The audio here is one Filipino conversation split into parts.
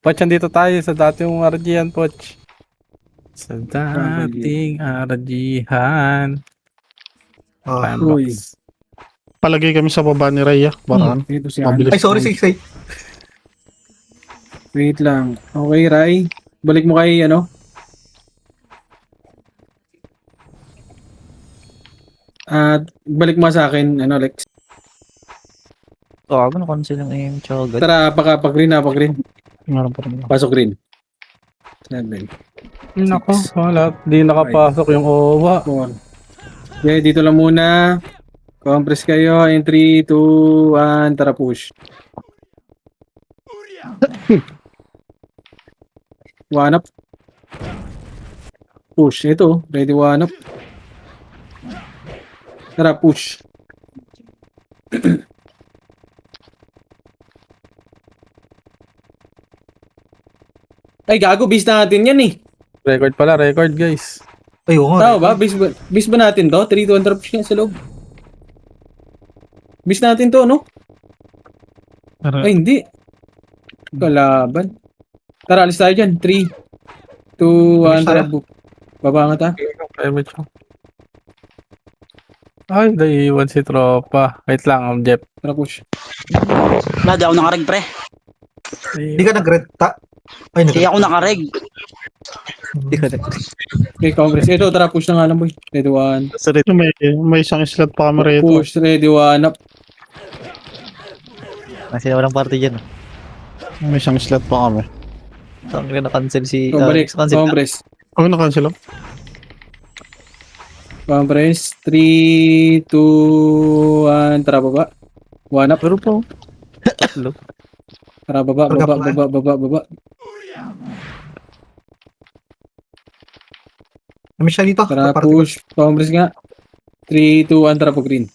Poch, andito tayo sa dating RGhan, Poch. Sa Probably. dating RGhan. Ah, Time Uy. box. palagay kami sa baba ni Raya. Baka Dito si mabilis. Ana. Ay, sorry, say. Wait lang. Okay, Rai. Balik mo kay ano? At balik mo sa akin, ano, Lex. Gago na cancel yung aim tsaka agad. Tara, pag-green na, pag-green. Meron pa rin. Pasok green. 7, Nako, 6, wala. Di nakapasok yung OWA. 4. Okay, dito lang muna. Compress kayo. In 3, 2, 1. Tara, push. One up. Push. Ito, ready one up. Tara, push. Ay, gago. Base natin yan eh. Record pala, record guys. Ay, oo Tao ba? Base ba natin to? 3 to 1 drop siya sa loob. Base natin to, no? Ay, hindi. Kalaban. Tara, alis tayo dyan. 3, 2, 1, Alis tara. tayo? Baba nga ta. Private siya. Ay, naiiwan si tropa. Wait lang, Jeff. Tara, push. Wala, di ako nakareg, pre. Hindi ka nag-red ta? Ay, Di ako nakareg. Hindi ka na. Okay, Congress. Ito, tara, push na nga lang, boy. Ready, 1. May isang slot pa kami rito. Push, ready, 1 up. Kasi walang party dyan. May isang slot pa kami. Saan ka na-cancel si... So, balik. cancel na. Congress. Ako na-cancel ako. Congress. 3, 2, 1. Tara, baba. 1 up. Pero po. Hello. Tara, baba, baba. Kami siya dito. Tara, push. Congress nga. 3, 2, 1. Tara, po green.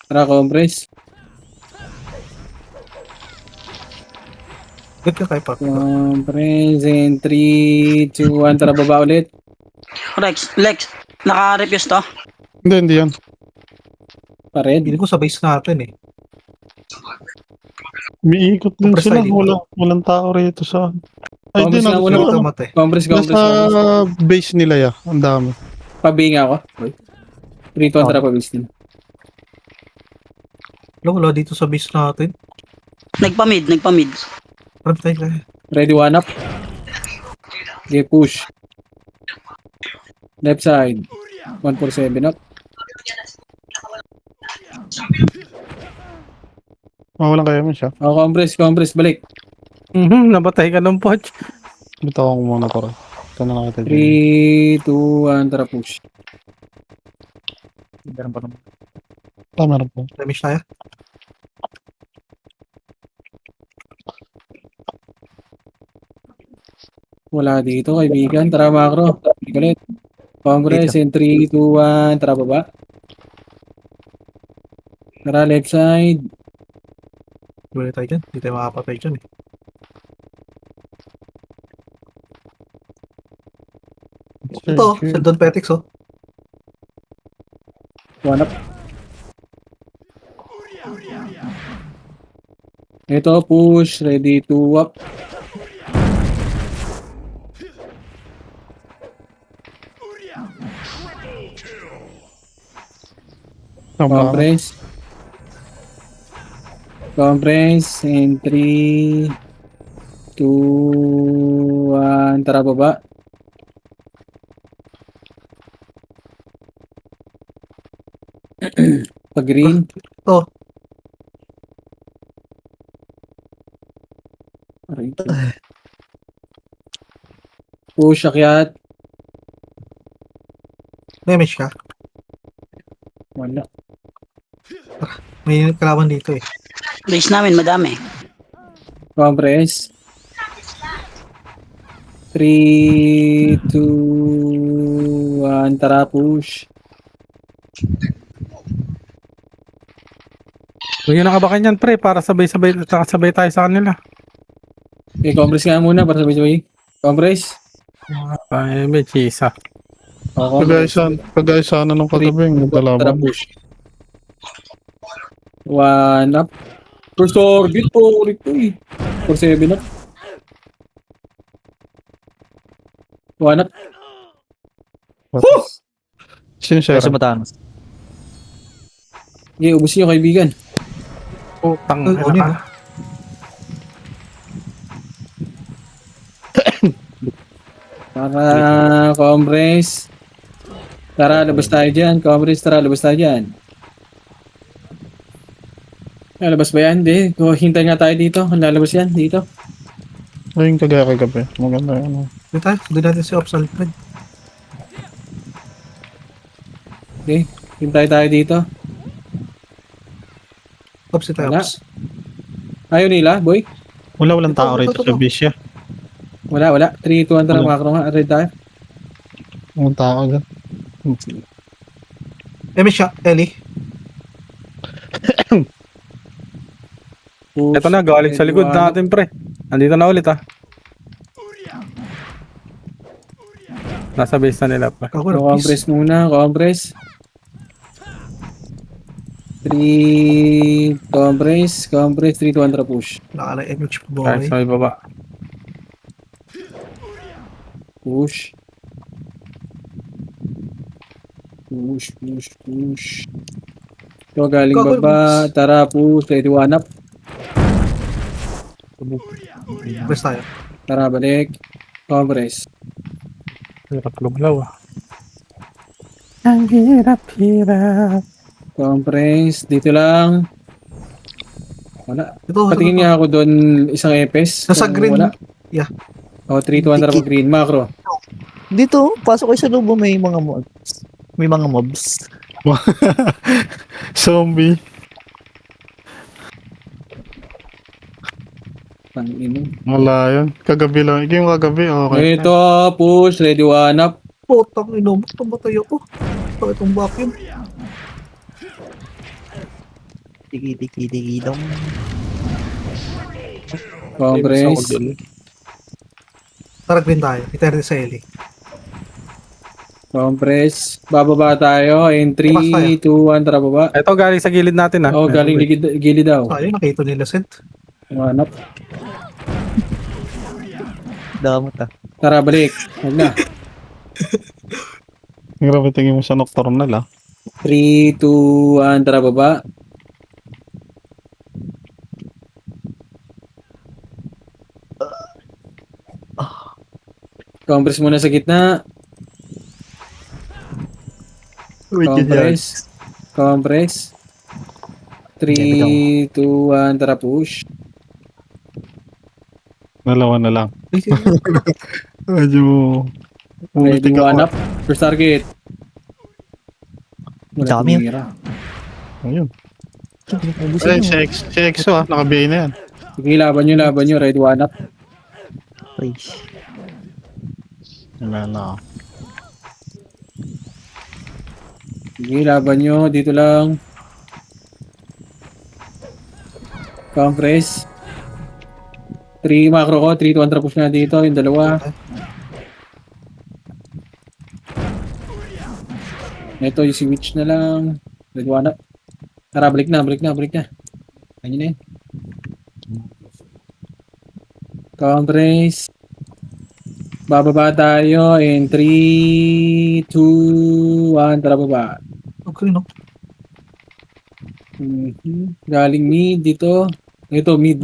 Tara, compress. Good ka kay Pat. Compress. In 3, 2, 1. Tara, baba ulit. Lex, naka-refuse to. Hindi yan. Pared. Hindi ko sa base natin eh. Umiikot din Compress sila. tayo dito. Walang tao rito sa... Ay, Compress di na na. una. Hindi ko mate. Compress. Nasa base nila ya. Ang dami. Pabinga ako. 3, 2, 1. Tara, pabis din. Wala dito sa base natin. Nagpamid. Parang tayo tayo. Ready, 1 up. Okay, push. Left side. 147 up. Walang kaya mo siya. Oh, compress, balik. Nabatay ka ng Poch. Bitawan ko muna para. Ito na lang kita. 3, 2, 1, tara push. Meron pa naman. Tama na po. Damage tayo. Wala dito, kaibigan. Tara, macro. Ulit. Compress, in 3, 2, 1, tara baba. Tara, left side. Wala tayo dyan. Hindi tayo makapatay dyan eh. Ito, Sheldon Petix oh. 1 up. Ito, push. Ready, 2 up. Compress. Compress in 3, 2, 1, tara baba. Pag green. Oh. Aray ko. Push, akyat. Damage ka. Wala. May kalaban dito eh. Base namin, madami. Compress. 3, 2, 1, tara push. Huwag yung nakabakan yan, pre, para sabay-sabay, nakasabay tayo sa kanila. Okay, compress nga muna para sabay-sabay. Compress. Ay, may chisa. Oh, Kagaya sana nung kagabi, yung Tara, nagkalaban. push. One up. First target po ulit ko eh. For 7 up. One up. Sino siya? Kasi matanos. Okay, ubusin nyo kaibigan. Putang Ay, ina kunin, ka. ah. Para compress. Tara, labas tayo dyan. Compress, tara, labas tayo dyan. Ay, labas ba yan? Hindi. Hintay nga tayo dito. Kung lalabas yan, dito. Ay, yung kagaya kagabi. Maganda yun. Doon tayo. Doon natin si Ops Alfred. Okay, hintay tayo dito. Ops, ito Wala. Ops. Ayaw nila, boy. Walang tao Ito, rito ito, sa ito. Bisya. Wala. 3, 2, 1, tara, Wala. makro nga. Red tayo. Walang tao dyan. May siya. Ellie. Push. Ito na, galing sa likod One up. natin, pre. Andito na ulit, ah. Nasa base na nila, pre. Ako na, please. Compress muna, compress. 3, compress, 3, 2, 1, tara, push. Naka na MH Kahit boy. sa may baba. Push. Push. Ito, galing Gago, baba. Tara, push. Ready, one up. Press tayo. Tara, balik. Compress. Hirap lumlaw, ah. Ang hirap. Compress. Dito lang. Wala. Ito, Patingin nga ako doon isang epes. Nasa Kung green. Wala. Yeah. O, 3, 2, 1, tara, Dikit. green. Macro. Dito, pasok kayo sa lubo, may mga mobs. May mga mobs. Zombie. Pangino. Wala yun. Kagabi lang. Ikaw yung kagabi. Okay. Ito, push. Ready, one up. Putang ino. Tumatay ako. Ito, itong vacuum. Diki dong. Compress. Tara, green tayo. Ito sa Ellie. Compress. Bababa tayo. In Bukas tayo. 3, 2, 1, tara baba. Ito, galing sa gilid natin, ah. Oh, galing gilid daw. Ayun, nakita nila Sent. One up. Damot ah. Tara, balik. Huwag na. Grabe tingin mo sa nocturnal ah. 3, 2, 1, tara baba. Compress muna sa gitna. Compress. 3, 2, 1, tara push. Dalawa na lang. Medyo... Ready, Umulitik one ako. up. First target. Wala Dami. tumira. Ayun. Ay, si EXO ah. Naka-BA na yan. Sige, laban nyo. Ready, one up. Ay, Wala na. Sige, laban nyo. Dito lang. Compress. 3 macro ko. 3 to 1 push na dito. Yung dalawa. Ito, yung switch na lang. Red one up. Tara, balik na. Ayun na yun. Compress. Bababa tayo in 3, 2, 1. Tara, baba. Okay, no? Galing mid dito. Ito, mid.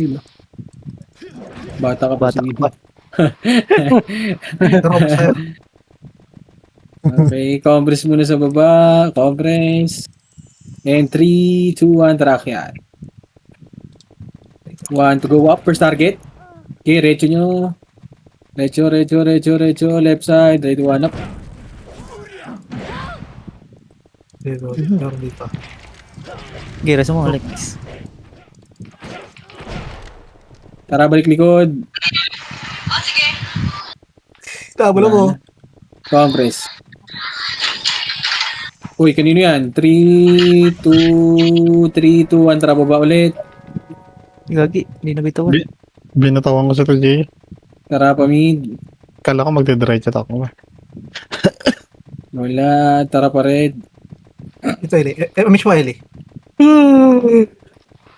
Yun. Bata ka pa Bata sa mid. ka pa. Pero Ops tayo. Okay, compress muna sa baba. Compress. And 3, 2, 1. Tara, yan. 1 to go up. First target. Okay, recho nyo. Recho. Left side. Ready, one up. Dito, meron dito. gira sa mga Alex. Tara, balik likod. Tabalo ko. Compress. Uy, kanino yan? 3, 2, 3, 2, 1. Tara, baba ulit. Gagi, hindi nabitawan. Binatawan ko sa TJ. Tara, pamid. Kala ko magdidiretso ako. Wala. Tara pa red. Ito, Eli. Mismo, Eli.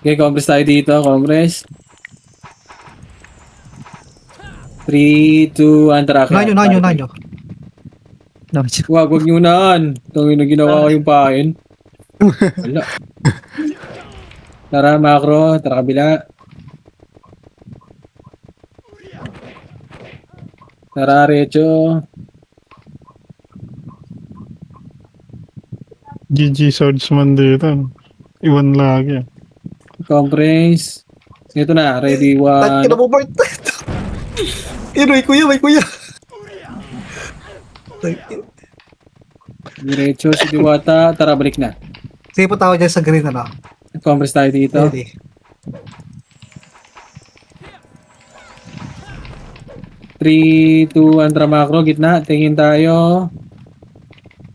Okay, compress tayo dito. Compress. 3, 2, 1. Tara. Unahan nyo. Wag nyo naan. Itong yung ginawa ko yung pain. Wala. Tara, macro. Tara, kabila. Tara, recho. GG swordsman dito. Iwan lagi. Compress. Ito na. Ready, Tag, 1. mo, Bart. Yun, may kuya. Diretso si Diwata. Tara, balik na. Sige po tao dyan sa green, ano? Compress tayo dito. Eli. 3, 2, 1. Tara, macro. Gitna. Tingin tayo.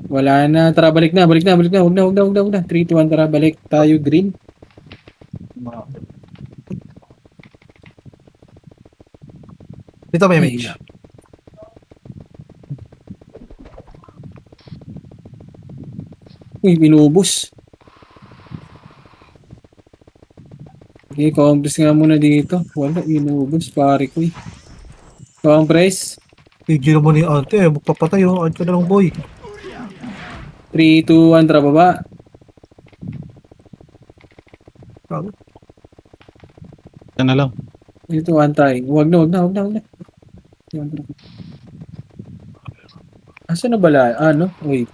Wala na. Tara, balik na. Huwag na. 3, 2, 1. Tara, balik tayo. Green. Dito may Ay, mage. Uy, binubos. Okay, compress nga muna dito. Wala, binubos. Pare ko eh. Compress. Tigil mo ni ante, magpapatay oh. Ante na lang boy. 3, 2, 1. Tara, baba. Yan na lang. Ito, antay. Huwag na. Asa na bala? Ano? Wait.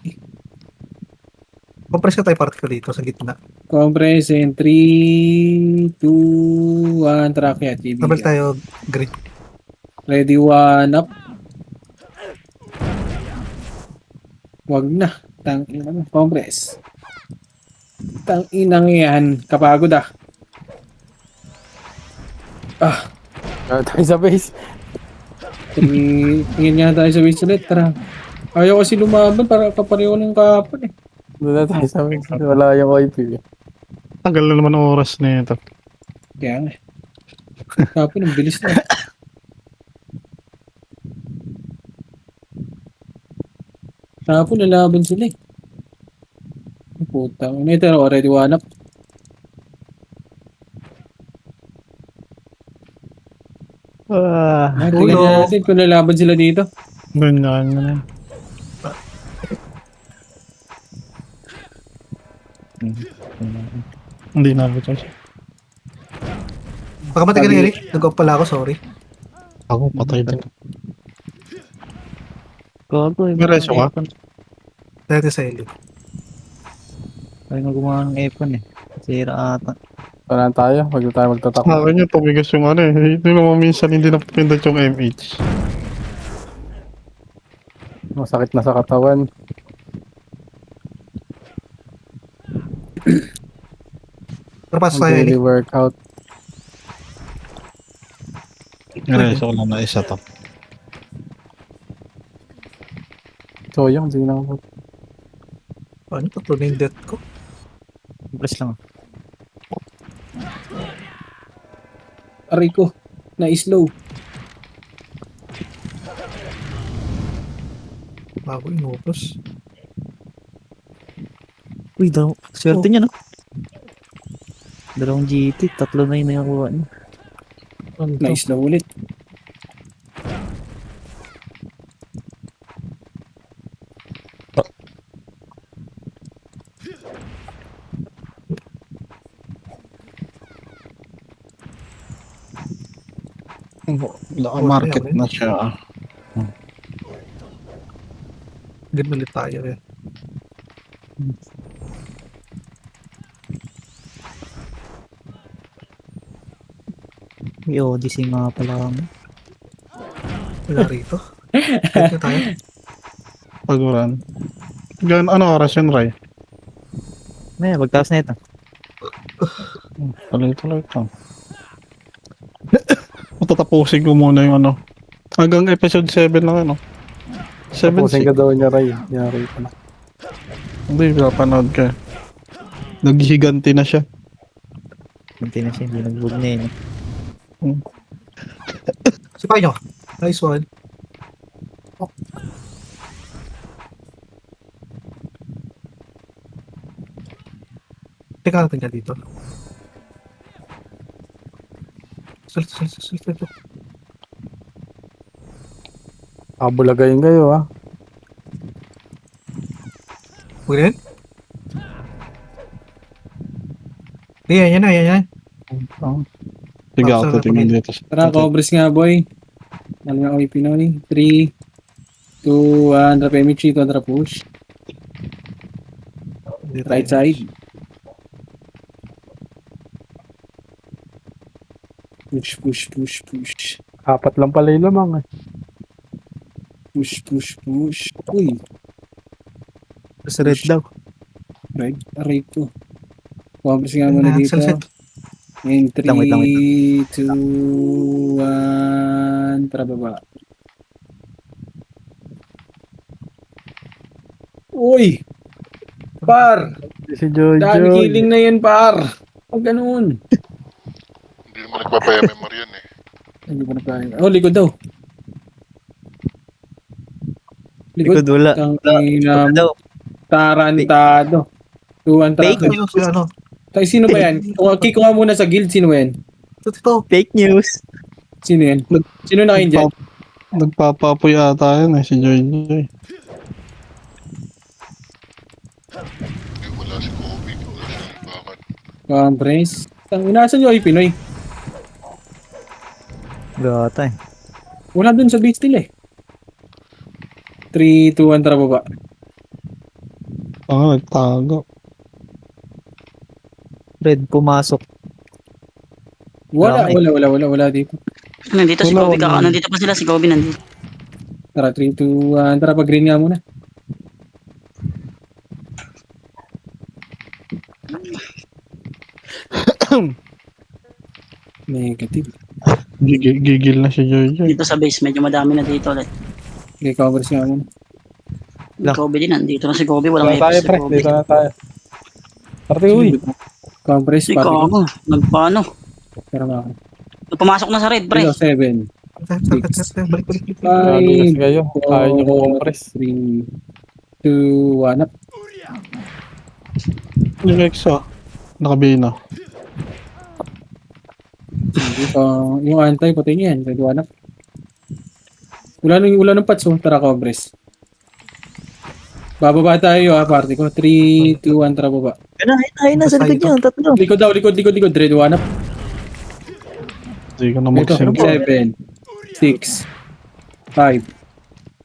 Compress ka tayo part ko dito sa gitna. Compress in 3, 2, 1. Tara, kaya TV. Tabal tayo green. Ready, 1, up. Wag na. Tangina mo. Compress. Tanginang yan. Kapagod ah. Kaya tayo sa base. Tingin nga tayo sa base ulit. Tara. Ayaw kasi lumaban para kapareho ng kapon eh. Doon na tayo sa base. Wala yung IP. Tagal na naman ang oras na ito. Kaya nga. Kapon, ang bilis na. Kapon, nalaban sila eh. Puta. Ito, already 1 up. Tingnan Ulo. natin kung nalaban sila dito. Ganyan na. Hindi na ako charge. Pakamatay ka na Eli. Nag-off pala ako, sorry. Ako, patay din. Gago, eh. Diretso ka? Dahil sa Eli. Tayo na gumawa ng epon eh. Sira ata. Wala na tayo. Huwag na tayo magtatak. Sa akin yung tumigas yung ano eh. Hindi naman minsan hindi napapindot yung MH. Masakit na sa katawan. Pero pasok tayo Ang Eli. daily workout. Diretso ko lang na isa to. So yung hindi na ako. Ano, tatlo na yung death ko. Press lang. Aray ko. Na-slow. Bago inupos. Uy, swerte niya no? Dalawang GT, tatlo na yun na nakuha niya. Ano to? Na-slow ulit. Market na siya. Green ulit tayo eh. May Odyssey nga pala kami. Wala rito. Dito tayo. Paguran. Ano oras yun, Ray? May, magtaas na ito. Tuloy-tuloy ito. Matatapusin ko muna yung ano. Hanggang episode 7 lang ano. 7, Tapusin ka daw niya, Ray. Yari ka na. Hindi, pinapanood ka. Naghihiganti na siya. Hindi na siya, hindi nag-wood na yun. Sipay nyo. Nice one. Oh. Teka natin ka dito. Salto. Kabulagayin kayo ah. Huwag na yun? Yan. Sige Ah, ako sorry, titingin dito. Tara, Cobras nga, boy. Alam nga ako Pinoy. 3, 2, 1. Drop MH, 2, drop push. Right side. Push. Apat lang pala yung lamang eh. Push. Uy, Sa red daw. right. Aray ko. Cobras nga muna dito. Salset. In 3, Wait lang. 2, 1. Tara, baba. Uy! Par! Si Jojo. Dami killing na yan, par! Huwag ganun. Hindi naman nagpapa-MMR yan eh. Hindi ko na kaya. Oh, likod daw. Likod Likod. wala. Ang Wala daw. tarantado. Tuwan Fake tarantado. Ayun, si ano. Tay, sino ba yan? Kikuha muna sa guild. Sino ba yan? Ito. Fake news. Sino yan? Sino na kayo dyan? Nagpapapoy ata yan eh, si Joy. Wala si Kobe. Wala siya libangan. Compress. Nasaan yung Pinoy? Gata eh. Wala dun sa base nila eh. 3, 2, 1, tara baba. Nagtago. Red pumasok. Wala Wala. dito. Nandito si Wala, Kobe. wala. Nandito pa sila si Kobe nandito. Tara, 3, 2, 1, tara pag-green nga muna. Negative. Gigil na si Joy. Dito sa base. Medyo madami na dito ulit. Okay, covers nga muna. Si Kobe din. Nandito na si Kobe. Walang Dito na tayo epis si pre. Kobe. Dito na tayo. Parte uy. Compress, Si party ko. Kobe. Nagpaano? Tara mga ako. Pumasok na sa red, pre. 7, Balik. Gago kasi 5, kayo. Ayaw nyo ko compress. 3, 2, 1, up. Yung Exo, nakabina. Dito, yung antay, puti niyan. Ready, 1, up. Wala ng patso. Tara, Cobres. Bababa tayo party ko. 3, 2, 1, tara baba. Ayun na, sa likod niyo. Tatlo. Likod daw, likod. Ready, 1, up. Hindi ka na Ito, magsimpo. 7, 6, 5,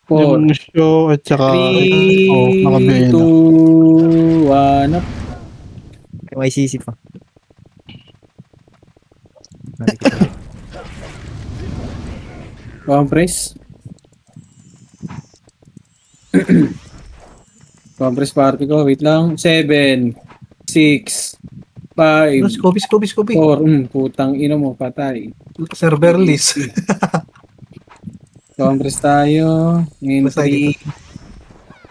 4, Yung show at saka 3, nakabina. 2, 1, up. May sisi pa. Compress. Compress party ko. Wait lang. 7, 6, 5, Si Kobe. 4. Putang ina mo. Patay. Server list. Compress tayo. In Basta 3,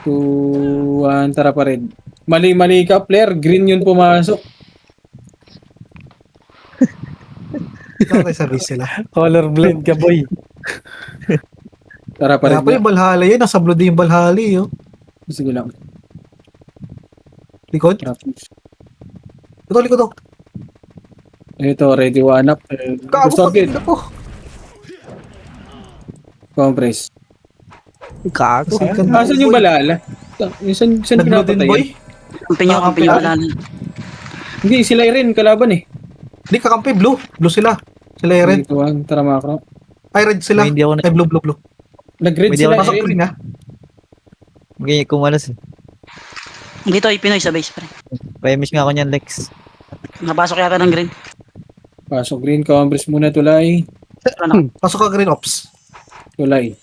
2, 1. Tara pa rin. Mali ka, player. Green yun pumasok. Ikaw tayo sa base sila. Colorblind ka boy. Tara pa Kaya rin. pa yung Valhalla yun. Nasa blue din yung Valhalla yun. Sige lang. Likod. Tapos, Likod. ito, ready, 1 up. Gago Gusto pa agad. ako. Compress. Kago. Asan yung balala? Saan Nag-blue din pinapatay boy. yan? Kampi nyo wala na. Hindi, sila rin kalaban eh. Hindi kakampi. Blue sila. Sila yung red. Ito ang tara makro. Ay red sila. Hindi ako na. Ay blue. Nag-red Hindi sila ako Pasok eh. green ha. Ganyan kumalas eh. Dito ay Pinoy sa base, pre. Payamish nga ako niyan, Lex. Napasok yata ng green. Pasok green, compress muna tulay. Pasok ka green ops. Tulay.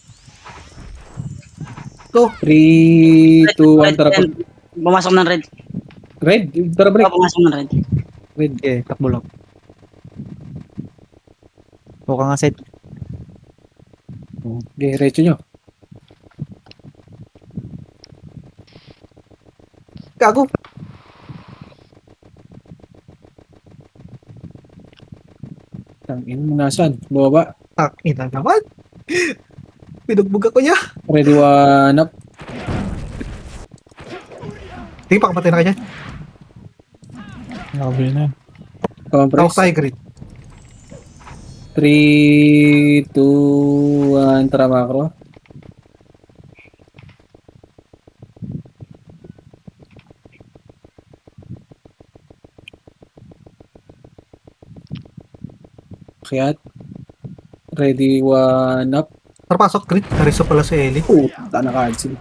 Go. 3, 2, 1, tara pa. Pumasok ng red. Red, tara break. Pumasok ng red. Red. Okay, takbo lang. Huwag ka nga set. Okay, diretso nyo. Gago. Tangin mo nasan? Baba. Ina naman. Pinugbog ako niya. Ready one up. Sige, pakapatay na kanya. Grabe na. Tawag Compress. tayo, Green. 3, 2, 1, tara macro. Kaya ready one up. Tara, pasok, Green. Nariso pala si Ellie. Puta na cancel.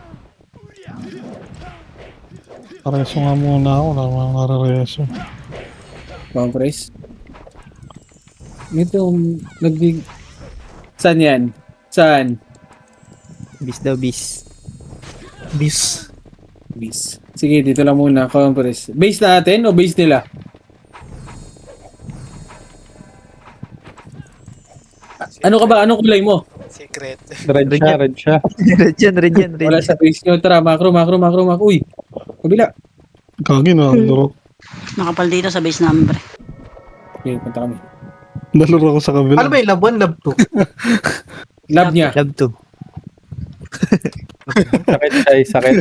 Reso nga muna ako. Wala mga nare-reso. Compress. Ito, nagbig... Saan yan? Saan? Bis daw, bis. Bis. Base. Sige, dito lang muna. Compress. Base natin o base nila? Ano ka ba? Anong kulay mo? Secret. Red siya, red siya. red yan, red yan, red Wala yan. sa base nyo. Tara, macro. Uy! Kabila. Kagi na. Laro. Nakapal dito sa base namin, pre. Okay, punta kami. Nalaro ako sa kabila. Ano ba yung love 1, love 2? Lab niya. Love to. Sakit siya, sakit.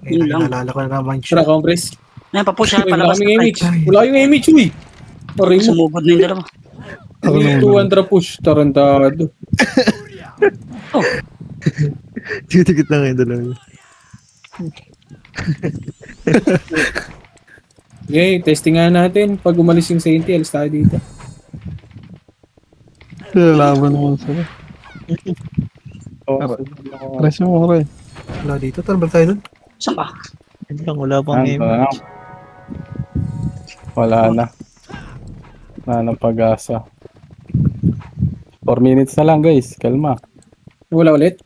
Yun lang. Nalala ko na naman Tara, siya. compress. Ayan, papush siya Uy, wala palabas kaming na image. right. Wala yung image, uy! Paray mo. Sumubod na yung dalawa. Ako naman. 2 1 push. Tarantado. Dikit lang kayo dalawa. Okay, testing nga natin. Pag umalis yung Sainty, alis tayo dito. Lalaban naman sila. Oh, Reso mo, Ray. Wala dito. Tara, balik tayo dun. Saan ba? Yan lang, wala pang ano game. lang. Wala na. Wala na pag-asa. 4 minutes na lang guys, kalma. Wala ulit.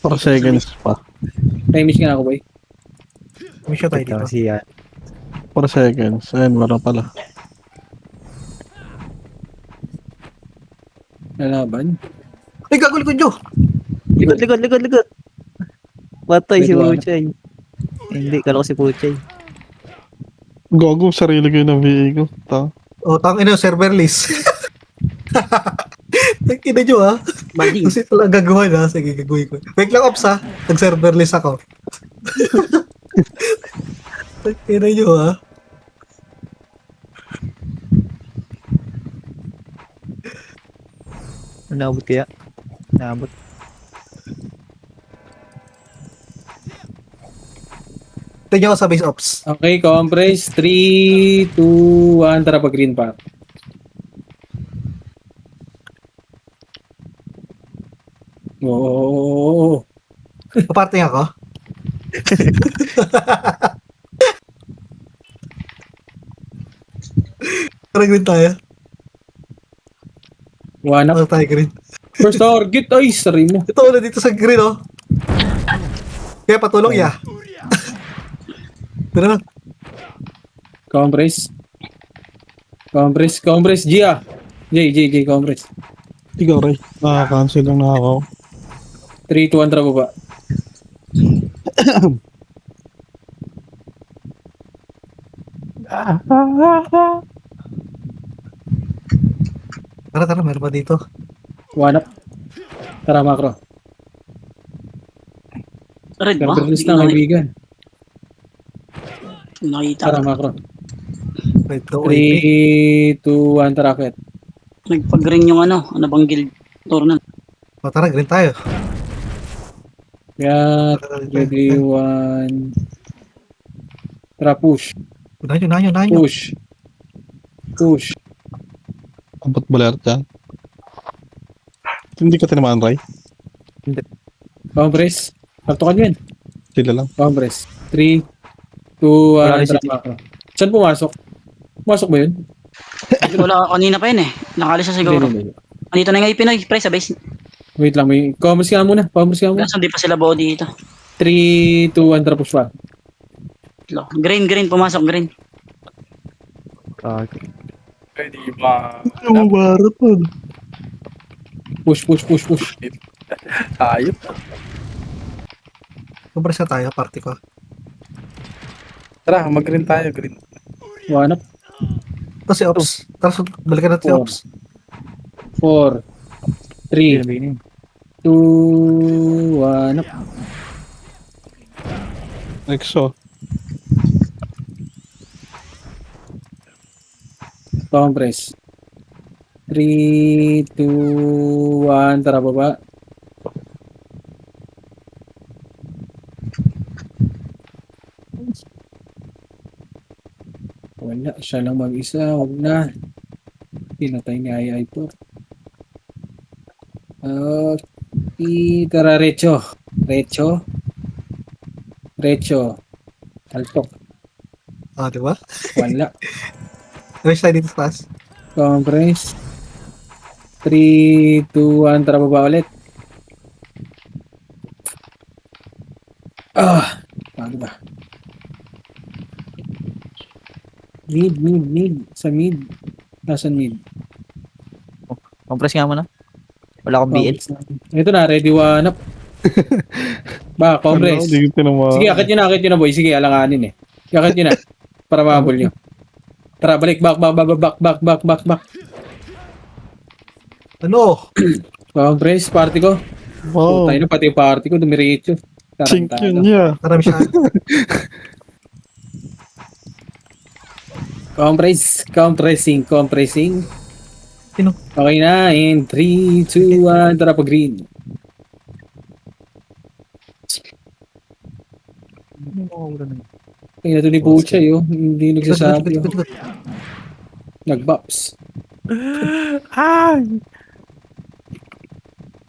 4 seconds pa. Na-image nga ako, boy. May siya tayo dito. Kasi yan. 4 seconds. Ayun, wala pala. Lalaban. Ay, gago likod nyo! Likod, likod, likod, likod. Patay si Wait, wala. Puchay. Hindi, kala ko si Puchay. Gago, sarili ko yung VA ko. O, tangin na, server list. Tangin na nyo, ha? Balding. Kasi ito lang gagawin, ha? Sige, gagawin ko. Wait lang, Ops, ha? Nag-server list ako. Tangin na nyo, ha? Naabot kaya? Naabot. Tignan ko sa base Ops. Okay, compress. 3, 2, 1. Tara, pag green pa. Oo. Paparte nga ako. Tara, green tayo. One up. Tara tayo, green. First target. Ay, sari mo. Ito, na dito sa green, oh. Kaya patulong, ya. Tara na. Compress. Compress. Gia. J, compress. Ikaw, Ray. Cancel lang na ako. 3, 2, 1. Tara, baba. Tara, meron pa dito. One up. Tara, macro. Red ba? Serverless na, kaibigan. Nakita. Tara, macro. Red to, wait. 3, 2, 1. Tara, akit. Nagpag-green yung ano bang guild tournament. O, tara, green tayo. Kaya, Tara, ready, 1. Tara, push. Unahan nyo. Push. Abot baler dyan. Hindi ka tinamaan, Ray. Compress. Taktukan yan. Sila lang. Compress. 3, 2, Wala 1. rin si Tara, macro. Saan pumasok? Pumasok ba yun? Wala kanina pa yun eh. Nakalis na siguro. Hindi. Andito na nga yung Pinoy, pre, sa base. Wait lang, may compress ka muna. Kaso hindi pa sila buo dito. 3, 2, 1. Tara, push pa. Green, pumasok, green. Pwede ba? Ang barot po. Push. Ayop. Compress na tayo, party ko. Tara, mag-green tayo, green. One up. Tapos si Ops. Tapos balikan natin si Oh. Ops. 4, 3, 2, 1 up. Exo. Compress. 3, 2, 1. Tara, baba. Wala. Siya lang mag-isa. Huwag na. Pinatay ni Ai po. Okay. Tara, Recho. Recho. Recho. Altok. Ah, di ba? Wala. Ano siya dito sa taas? Compress. 3, 2, 1. Tara, baba ulit. Paano ba? Mid. Sa mid. Nasaan mid? Compress nga muna. Wala akong BL. Ito na, ready one up. Ba, compress. Hindi ko tinamaan. Sige, akit nyo na boy. Sige, alanganin eh. Akit nyo na. Para mahabol nyo. Tara, balik. Back. Ano? Compress, party ko. Wow. Tayo na, pati yung party ko. Dumiretso. Chink Tarantado. yun niya. Marami siya. Compressing. Sino? Okay na, in 3, 2, 1, tara pa green. Kaya ito ni Pucha yun, hindi nagsasabi yun. Nag-bops.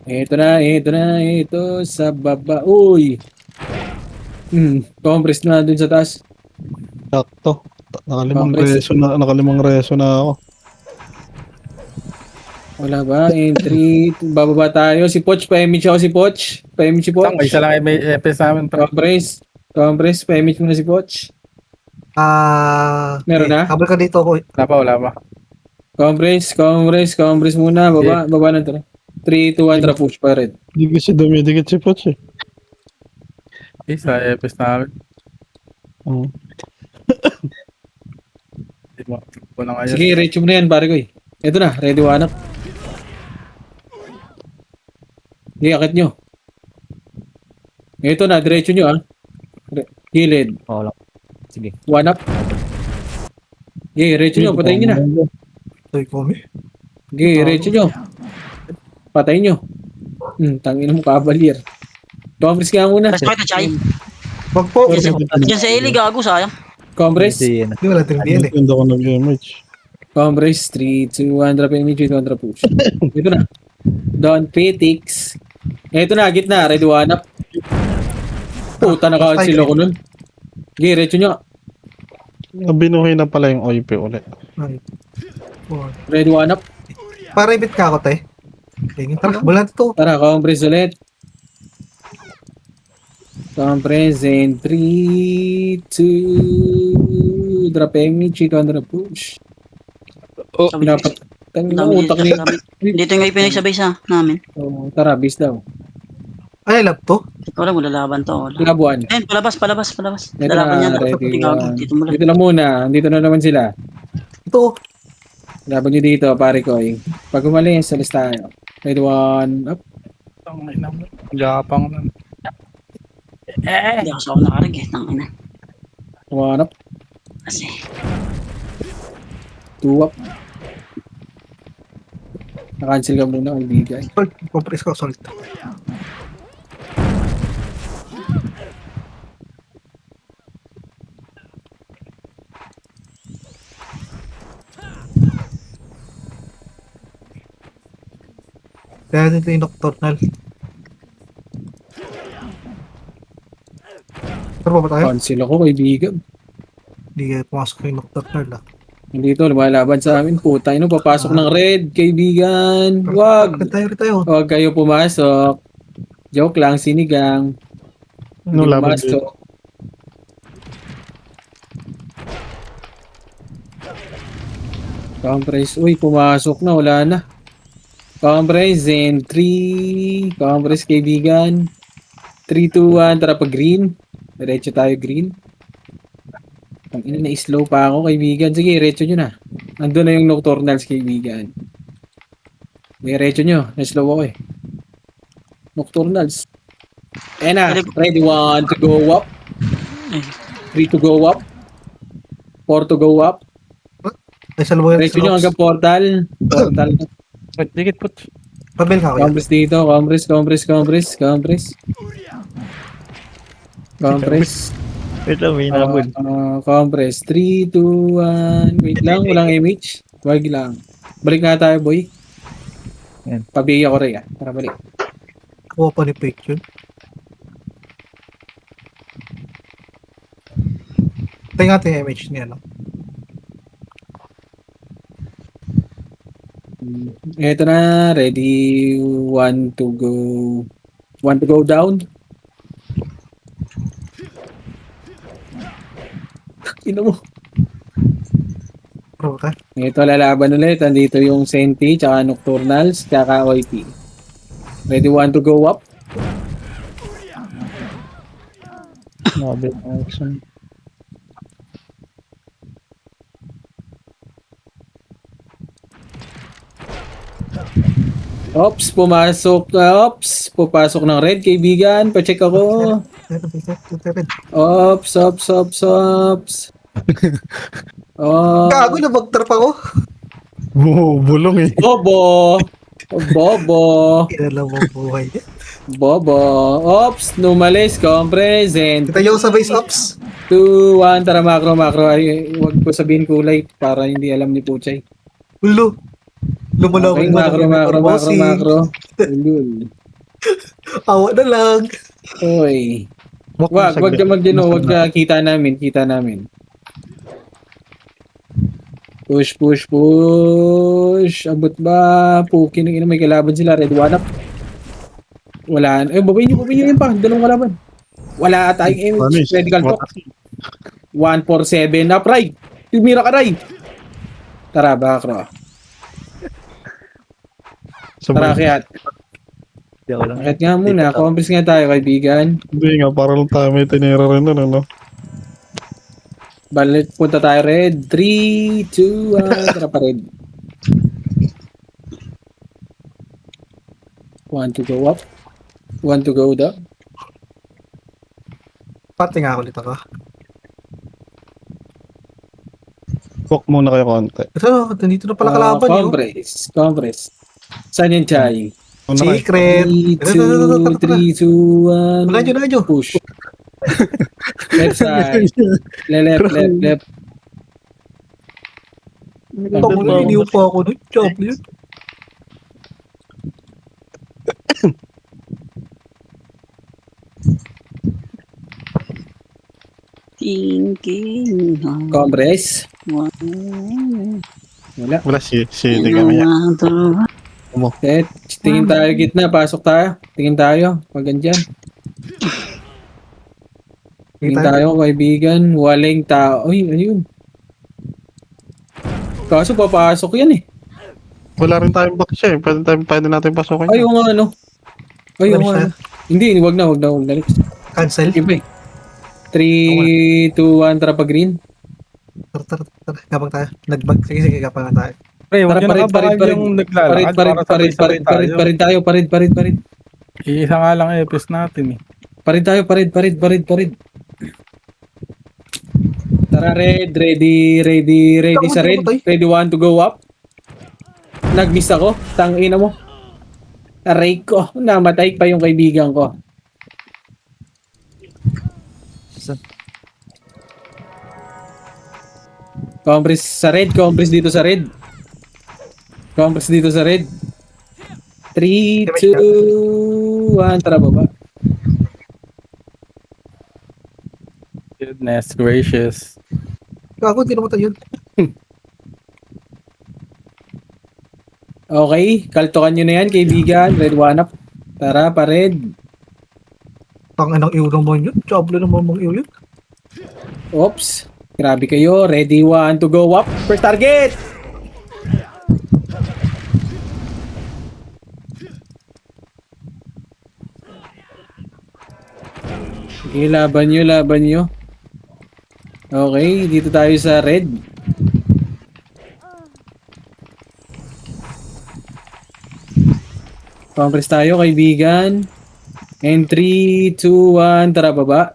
Ito sa baba. Uy! Compress na dun sa taas. Sakto. Compress. Nakalimang reso na ako. Wala ba? In 3, bababa tayo. Si Poch, pa-image ako si Poch. Pa-image si Poch. Tang, isa lang may FS namin. Compress, pa-image mo na si Poch. Meron na? Habol ka dito ako. Wala pa. Compress muna. Baba na tara. 3, 2, 1, tara push pa rin. Hindi kasi dumidikit si Poch eh. Isa FS namin. Oo. Walang ayos. Sige, reach mo na yan, pare ko eh. Ito na, ready one up. Sige, akit nyo. Ito na, diretso nyo ah. Gilid. Oo lang. Sige. One up. Sige, diretso nyo, patayin nyo na. Toy kami. Sige, diretso nyo. Patayin nyo. Tangin mo, cavalier. Compress ka muna. Basta kita, Chay. Wag po. Diyan sa Eli, gago, sayang. Compress. Hindi yan. Hindi wala tayong BL eh. Hindi ako nag-image. Compress, 3, 2, 1, drop image, 2, drop push. Ito na. Don Petix. Ito na, gitna. Ready one up. Puta, naka-cancel ako nun. Sige, diretso nyo. Binuhay na pala yung OIP ulit. Ready one up. Para ibit ka ako, te. Tingin, tara, wala to. Tara, compress ulit. Compress in 3, 2, drop image, 2, drop push. Oh, Sabi Pinapat. Tangin mo, Dami utak niya. dito yung ipinagsabay sa namin. Oh, tara, bis daw. Ay, lab to. Wala mo lalaban to. Wala. Labuan. Ayun, palabas. Ito Lalaban na, yan. ready Gago, one. dito mo lang. Dito na muna. Dito na naman sila. Ito. Laban nyo dito, pare ko eh. Pag umalis, salis tayo. Ready one, up. Gapang lang. Hindi ako sa ako nakarig eh. Tangina. One up. Kasi, Two up. Na-cancel ka muna, kaibigan. Compress ko, solid. Kaya dito yung nocturnal. Pero ba tayo? Cancel ako, kaibigan. Hindi kaya pumasok yung nocturnal ah. Dito, lumalaban sa amin. Puta, ino, papasok ng red, kaibigan. Wag! Red tayo. Huwag kayo pumasok. Joke lang, sinigang. Ano Hindi laban pumasok. dito? Compress. Uy, pumasok na. Wala na. Compress in 3. Compress, kaibigan. 3, 2, 1, tara pa green. Diretso tayo green. Ang ina, na-slow pa ako, kaibigan. Sige, diretso nyo na. Nandun na yung Nocturnals, kaibigan. Diretso nyo. Na-slow ako eh. Nocturnals. Ayan na. Ready, 1 to go up. 3 to go up. 4 to go up. Ay, sa lubuyan Diretso nyo hanggang portal. Portal. Wait, dikit po. Pabel ka, kuya. Compress dito. Compress. Wait lang, may nabul. Compress. 3, 2, 1. Wait lang, walang image. Wag lang. Balik nga tayo, boy. Yan. Pabigyan ko rin, ah. Tara, balik. Kuha pa ni picture. Tingnan natin yung image niya, no? Ito na. Ready. 1 to go. 1 to go down. Ino mo. Bro, ka? Ito, lalaban ulit. Andito yung Senti, tsaka Nocturnals, tsaka OIT. Ready, 1 to go up. Grabe, action. Ops, pumasok. Ops, pupasok ng red, kaibigan. Pacheck ako. Ops. Gago na mag-trap ako. Bulong eh. Bobo. Kinala mo buhay niya. Bobo. Ops, numalis, present. Kita yung sa base ops. 2, 1, tara macro. Ay, huwag ko sabihin kulay para hindi alam ni Puchay. Ulo. Lumalaw Okay, macro. Ulul. Awa na lang. Oy. Wag ka magdino, wag ka kita namin. Push. Abot ba? Puki ng ina, may kalaban sila. Red one up. Wala. Babay niyo yun pa. Dalawang kalaban. Wala tayong image. Ready kaltok. 147 up, right. Tumira ka, right. Tara, bakro. Tara, kayat. Hindi ako lang. Kayat nga muna. Compress nga tayo, kaibigan. Hindi nga, para lang tayo may tinira rin nun, ano? Balik, punta tayo red. 3, 2, 1. Tara pa red. 1 to go up. 1 to go down. Pati nga ako dito ka. Walk muna kayo konti. Ito, nandito na pala kalaban yun. Compress. Saan yan, Chay? Ano kayo? Secret. 3, 2, 1. Wala nyo. Push. Left side. Left. Ako na, iniw pa ako nun. Job yun. Thinking. Compress. Wala. Wala hindi kami yan. Set. Tingin tayo gitna. Pasok tayo. Tingin tayo. Pag andyan. Tingin tayo, kaibigan. Waling tao. Ay, ayun. Kaso papasok yan eh. Wala rin tayong box siya eh. Pwede natin pasukin. Ay, yung ano. Ay, yung Wala ano. Hindi, wag na. Cancel. Iba eh. 3, 2, 1, tara pa green. Tara. Kapag tayo. Nagbag. Sige, kapag na tayo. Pre, huwag nyo Parid, nakabahan parid. yung naglalakad para sabay-sabay tayo. Parid. Iisa nga lang epis natin eh. Parid. Tara red, ready sa red. Ready 1 to go up. Nag-miss ako. Tangina mo. Aray ko. Namatay pa yung kaibigan ko. Compress sa red. Compress dito sa red. 3, 2, 1. Tara baba. Goodness gracious. Gago, hindi naman tayo yun. Okay. Kaltokan nyo na yan, kaibigan. Red 1 up. Tara, pa red. Tangan ng iw naman yun. Job na naman mong iw yun. Oops. Grabe kayo. Ready 1 to go up. First target! Okay, laban nyo, laban nyo. Okay, dito tayo sa red. Compress tayo, kaibigan. And 3, 2, 1, tara baba.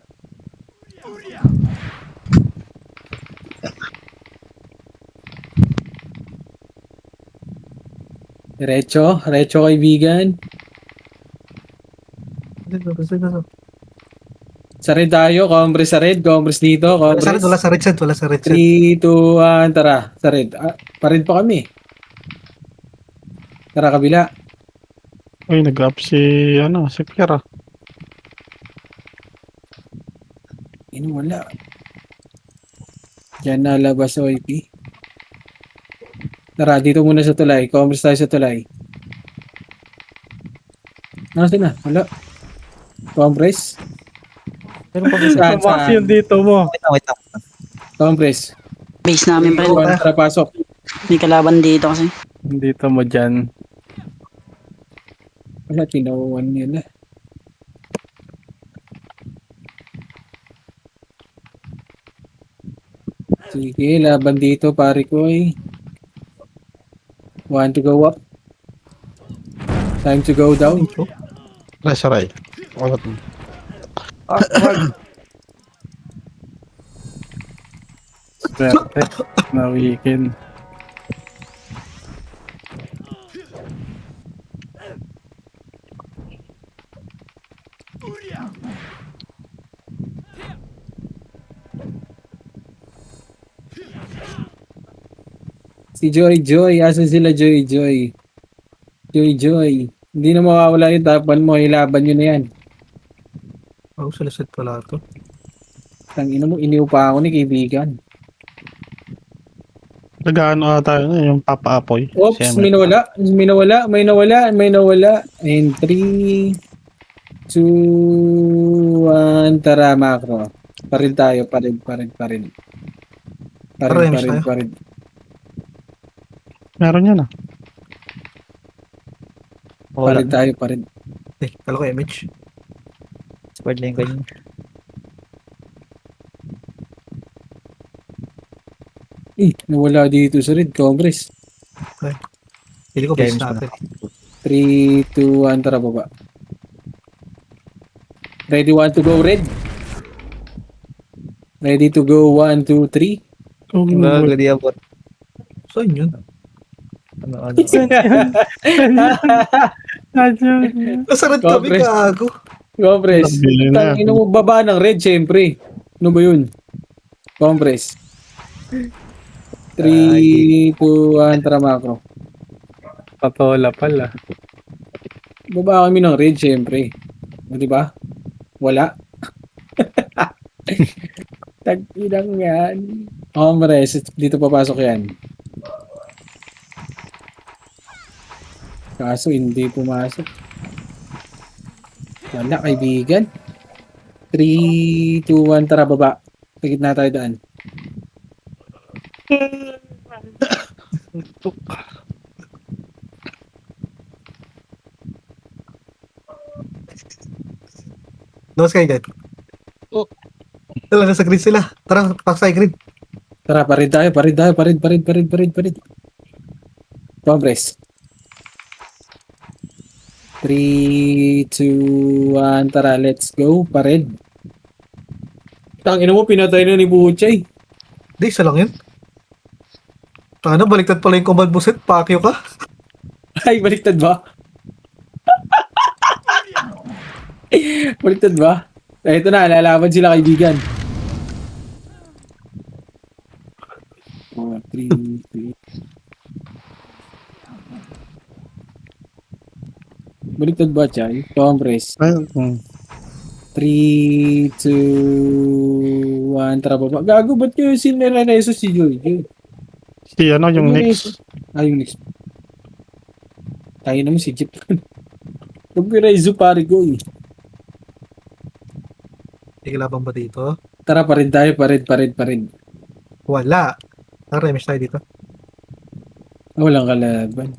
Diretso, diretso kaibigan. Sa red tayo, compress sa red, compress dito, Wala sa red, compress. wala sa red set, wala sa red set. 3, 2, 1, tara. Sa red. Ah, pa-red pa kami. Tara, kabila. Uy, nag-up si Kira. Wala. Diyan nalabas sa OIP. Tara, dito muna sa tulay. Compress tayo sa tulay. Nasaan na? Wala. Compress. Meron pa ba sa... Saan, Max saan? yung dito mo. Wait lang. Compress. Base namin pa rin. Tara, pasok. May kalaban dito kasi. Dito mo dyan. Wala, tinawan nila. Sige, laban dito, pare ko eh. Want to go up? Time to go down. Resaray. Wala. Swerte. Na weekend. Si Joy Joy, asa sila Joy Joy? Joy Joy. Hindi na mawawala yung tapan mo, ilaban nyo na yan. Oh, sila set pala ito. Tangina mo, iniw pa ako ni kaibigan. Nag-ano tayo na yung Papa Apoy. Oops, Si may nawala. May nawala. May nawala. May nawala. And 3, 2, 1, tara macro. Parin tayo, parin. Parin, Tara, Ems parin, tayo. parin. Meron yan ah. Wala. Parin tayo, parin. Eh, kala ko image. Squad lane ko yun. Nawala dito sa red, Congress. Hindi ko base Games pa na. natin. 3, 2, 1, tara baba. Ready, want to go red? Ready to go, 1, 2, 3. Bago di abot. Saan yun? Ano. Nasa red kami, Compress. gago. Compress. Nabili na. Tangina mo, baba ng red, syempre. Ano ba yun? Compress. 3, 2, 1, tara macro. Patola pala. Baba kami ng red, syempre. O, diba? Wala. Tag-inang yan. Compress, dito papasok yan. Kaso hindi pumasok. Wala, kaibigan. 3, 2, 1, tara baba. Sa gitna tayo daan. Nose kayo dyan. Oh. Tala, nasa green sila. Tara, pasok tayo green. Tara, parid tayo. Compress. 3, 2, 1, tara, let's go. Parid. Tangina mo, pinatay na ni Buchay. Di, isa lang yun. Ano, baliktad pala yung command mo set. Pakyo ka. Ay, baliktad ba? Baliktad ba? Eh, ito na, lalaban sila kaibigan. 4, 3, 3. Baliktad ba, Chay? Compress. Ayun. 3, 2, 1, tara baba. Gago, ba't kayo siniraneso si Joy? Si ano yung next. Yung next. Tayo naman si Jeep. Pag-rezo pare ko eh. Hindi labang ba dito? Tara, pa rin tayo, pa rin. Wala. Tara, image tayo dito. Walang kalaban.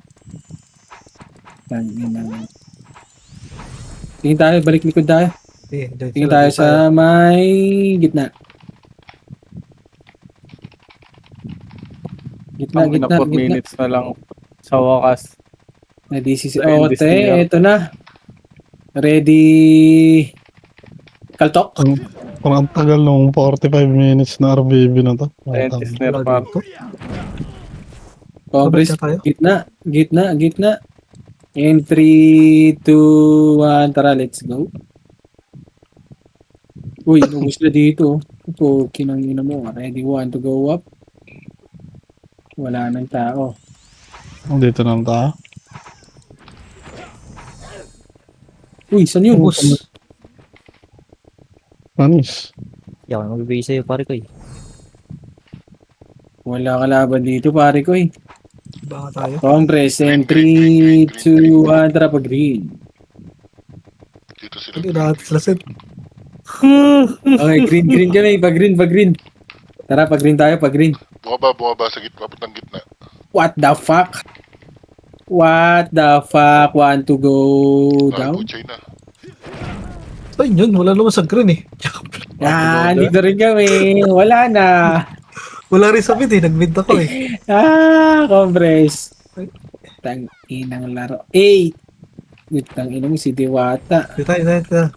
Tangina. Tingin tayo, balik likod tayo. Tingin tayo sa may gitna. Gitna, Ang na gitna, 4 gitna. minutes na lang sa wakas. Na DCC. Ayun, Ote, Disney, eto na. Ready. Kaltok? Parang ang tagal nung 45 minutes na RBB na to. Scientist na pa. Cobres, Balik na tayo. gitna, gitna, gitna. In 3, 2, 1, tara, let's go. Uy, nubos na dito. Ito, kinangina mo. Ready, 1 to go up. Wala nang tao. Dito na tayo. Uy, saan yun? Ubus. Anis. Hindi ako magbibigay sa'yo, pare ko eh. Wala kalaban dito, pare ko eh. Baka tayo. Compress, in 3, 2, 1, tara, pag green. Dito sila. Hindi natin sila set. Okay, green, green kami. Pag green, pag green. Tara, pag green tayo, pag green. Bumaba sa gitna, papuntang gitna. What the fuck? What the fuck? Want to go down? Butchay na. Saan yun? Wala naman sa green eh. Yan, dito rin kami. Wala na. Wala rin sa mid eh. Nag-mid ako eh. Compress. Tang inang laro. 8. Tang inang si Diwata. Dito tayo, dito tayo.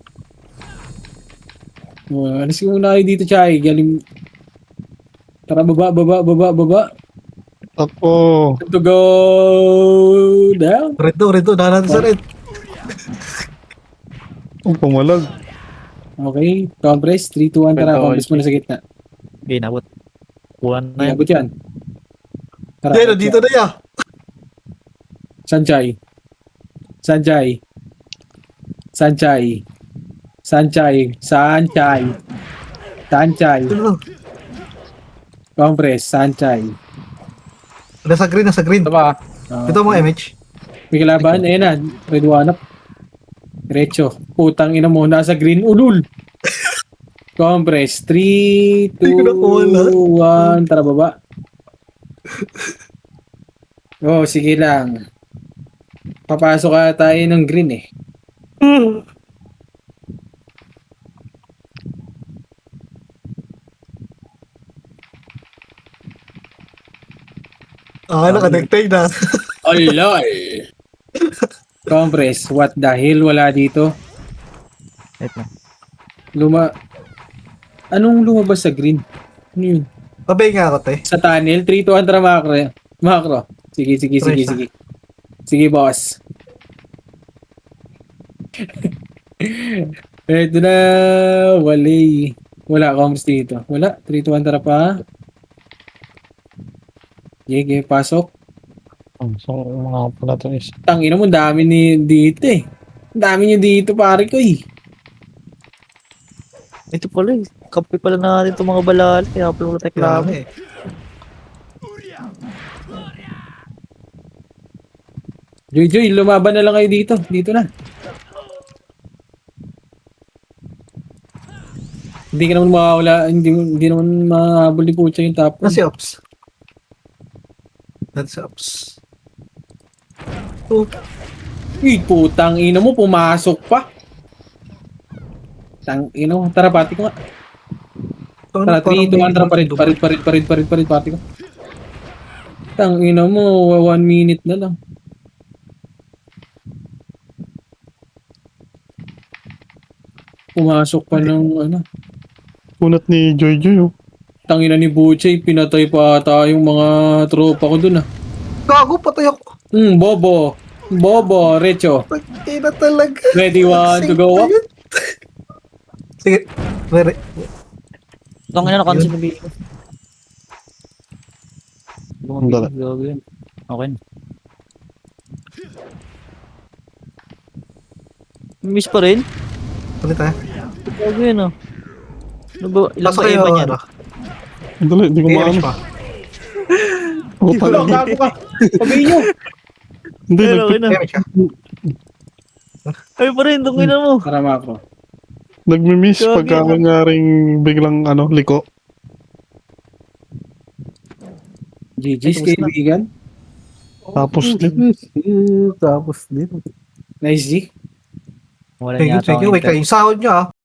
Alis ko muna kayo dito, Chay. Galing. Tara, baba, baba, baba, baba. Ako. To go down. Red do. Daan natin sa red. Ang pumalag. Okay, compress. 3, 2, 1. Tara, Ito, compress muna sa gitna. Okay, nabot. Kuhan na yan. Inabot yan. Tara, Yan, dito na yan. Sanjay. Sanjay. Sanjay. Sanjay. Sanjay. Sanjay. Ano? Compress. Sanjay. Nasa green, nasa green. Ito ba? Ito mga MH. May kalaban. Ayan na. Red one up. Diretso. Putang ina mo. Nasa green. Ulul. Compress. 3, Hindi ko nakuha lahat. 2, 1. Tara, baba. Oh, sige lang. Papasok ka tayo ng green eh. Nakadagtay na. Alay! Compress, what the hell? Wala dito. Wait lang. Anong lumabas sa green? Ano yun? Pabay nga ako, te. Sa tunnel? 3, 2, 1, tara macro. Macro. Sige, sige, sige, Presa. sige. Sige, boss. Eto na. Wali. Wala comms dito. Wala. 3, 2, 1, tara pa. Sige, pasok. So, mga pala ito is. Tangina mo, dami ni dito eh. Ang dami nyo dito, pare ko eh. Ito pala eh. Kape pala natin itong mga balal. Kaya pala wala reklamo. eh. Joy, lumaban na lang kayo dito. Dito na. Hindi ka naman makawala. Hindi naman mahabol ni Pucha yung top. Nasi Ops. That's Ops. Oh, Uy, putang ina mo, pumasok pa. Tang ina mo. Tara, pati ko nga. Tara, 3, 2, 1, tara, parid, pati ko. Tang ina mo, 1 minute na lang. Pumasok pa ng ano. Kunat ni Joy Joy. Oh. Tangina ni Buchay, pinatay pa ata yung mga tropa ko dun ah. gago, patay ako. Bobo. Bobo, Recho. Patay na talaga. Ready, 1 to go up. Sige. Where? Itong ina na cancel na video. Dala. Gago yun. Okay na. Miss pa rin? Ulit tayo. Gago yun oh. Ano ba? Ilang Pasok ba kayo, iba niyan? ano? Dali, di ko KMH maano. pa. Puta Wala, lang. gago ka. Sabihin nyo. Hindi, Pero okay na. KMH ka. Ay pa rin, itong ina mo. Tara, Macro. nagmi-miss Gagi, pagka no? nanyaring biglang liko. GG's Tapos na. kaibigan. Tapos din. Tapos din. Nice G. Wala Thank you, yata thank you. akong Wait, kayo sahod nyo ah.